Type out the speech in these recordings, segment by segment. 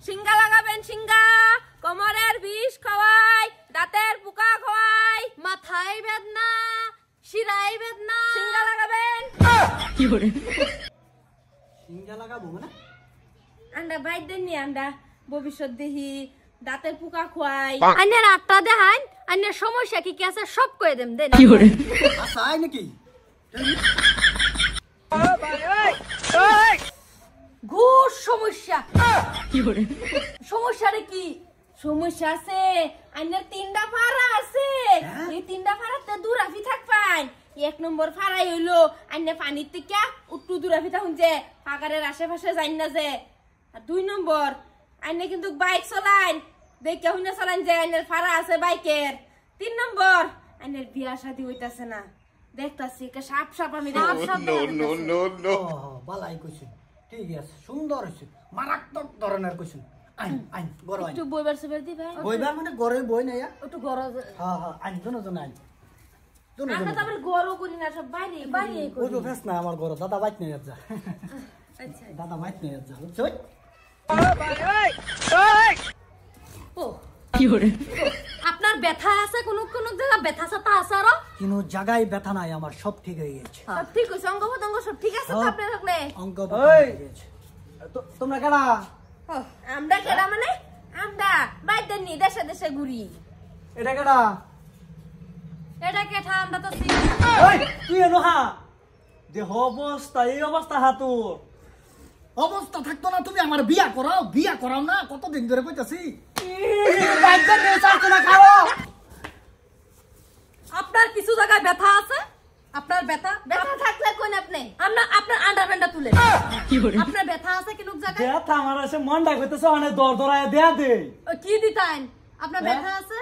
সিঙ্গা লাগাবেন সিঙ্গা, কোমরের বিষ খাওয়াই, দাঁতের পোকা খাওয়াই, মাথায় বেদনা, শিরায় বেদনা। সিঙ্গা লাগাবেন। কি করে সিঙ্গা লাগাবো মানে আমরা বাইর দেননি, আমরা ভবিষ্যৎ দেখি, দাঁতের পোকা খোয়াই। আন্যের আটটা দেখান, আন্যের সমস্যা কি কি আছে সব কয়ে দেন দেন। কি করে আচ্ছা আই নাকি ঘুষ সমস্যা। কি করে সমস্যাটা কি? সমস্যা আছে আইনের 3টা ফাড়া আছে। এই 3টা ফাড়াতে দুরাফি থাকবেন। 1 নম্বর ফাড়াই হইলো আইনে পানির থেকে একটু দুরাফি থাকুন যে পাগারের আশেপাশে যাই না যে। আর 2 নম্বর আইনে কিন্তু বাইক চালান, দেখে হুইনা চালান যে আইনের ফাড়া আছে বাইকের। 3 নম্বর আইনের বিয়া শাদী হইতাছে না, দেখতাছি কে সাপ সাপ আমি বালাই কইছেন, ঠিক আছে, সুন্দর হইছে, মারাত্মক ধরনের কইছেন। আইন আইন গরো আইন একটু বইবার সবার দিবা। বইবা মানে গরে বই না ইয়া। একটু গরো। হ্যাঁ হ্যাঁ আইন দুনো জন আইন দুনো জন। আমরা তো আবার গরো করি না, সব বাইরে বাইরে ওই তো ফেস না আমার গরো, দাদা বাইক নিয়ে যা। আচ্ছা দাদা বাইক নিয়ে যা, বুঝছো? ও কি করে আপনার ব্যথা আছে, কোন কোন জায়গা ব্যথা সাথা আছে আর কোনো জায়গায় ব্যথা নাই আমার, সব ঠিক হয়ে গেছে। সব ঠিক হইছে, অঙ্গ প্রত্যঙ্গ সব ঠিক আছে তো আপনার থাকলে। অঙ্ক ব্যথা হয়ে গেছে। তোমরা কেডা? আমরা কেডা মানে আমরা বাইরে নি দেশে দেশে ঘুরি। এটা কেডা? এটা কেঠা আমরা তো ওই তুই এনো হা দেহ অবস্থা, এই অবস্থা হা তোর অবস্থা থাকতো না, তুমি আমার বিয়া করাও না, কতদিন ধরে কইতাছি। আপনার কিছু জায়গায় ব্যথা আছে, আপনার ব্যথা ব্যথা থাকলে কোন আপনি আমরা আপনার আন্ডারপ্যান্টটা তুলে কি করে আপনার ব্যথা আছে কিনুক জায়গায় ব্যথা আমার আছে, মনটা কইতেছে অনেক দর দরায় দেয়া দে। কি দিতাইন আপনার ব্যথা আছে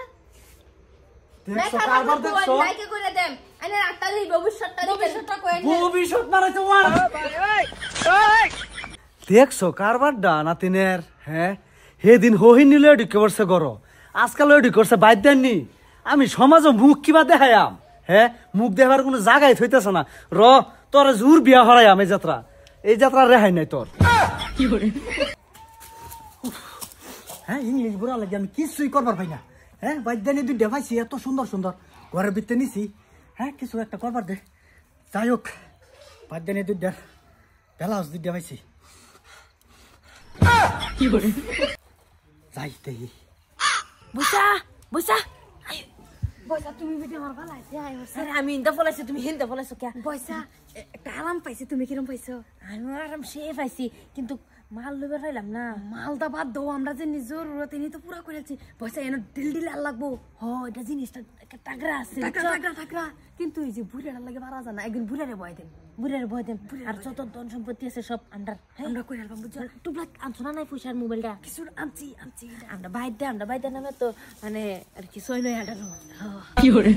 দেখছো ব্যথা কারবার থাকলে দেখছো, কোন লাইকে করে দেন আইনের আটটা দিই ভবিষ্যৎটা ভবিষ্যৎটা কই ভবিষ্যৎ মারাইছে ওয়ান। দেখছো কারবারটা নাতিনের, হ্যাঁ সেদিন হহি নিলে এডি করছে গরো, আজকাল এডি করছে বাইর দেননি। আমি সমাজে মুখ কিবা দেখায়াম, হ্যাঁ মুখ দেখার কোনো জায়গায় থইতেছে না। র তোর জোর বিয়া হরাইয়াম এই যাত্রা, এই যাত্রা রেহাই নাই তোর। কি করে হ্যাঁ ইংলিশ বুড়া লাগে, আমি কিছুই করবার পাই না। হ্যাঁ বাইদানি দুইটা পাইছি, এত সুন্দর সুন্দর ঘরের ভিতরে নিছি। হ্যাঁ কিছু একটা করবার দে। যাই হোক বাইদানি দুইটা ব্লাউজ দুইটা পাইছি, কি করে যাই দেখি। বুঝা বুঝা বইসা তুমি ভিডিও আমার ভালো আছে আরে আমি ইন্দা ফলাইছি, তুমি হিন্দা ফলাইছো কে? বইসা একটা আরাম পাইছি, তুমি কিরম পাইছো? আমি আরাম সে পাইছি, কিন্তু মাল লইবার পাইলাম না। মালদা বাদ দাও, আমরা যে নিজের জরুরত তো পুরা করেছি। পয়সা এনে ডিল ডিল আর লাগবো। হ এটা জিনিসটা একটা তাগড়া আছে, টাকরা কিন্তু এই যে বুড়ার লাগে পারা যায় না, একদিন বুড়ারে বয় দেন। বুড়ার ভয় দেন। আর যত ধন সম্পত্তি আছে সব আমরা আমরা কই আলবাম বুঝছো? টুবলা আনছো না নাই পয়সার মোবাইলটা? কিছু আনছি আমরা বাইর নামে তো মানে আর কি সই নয়। কি করে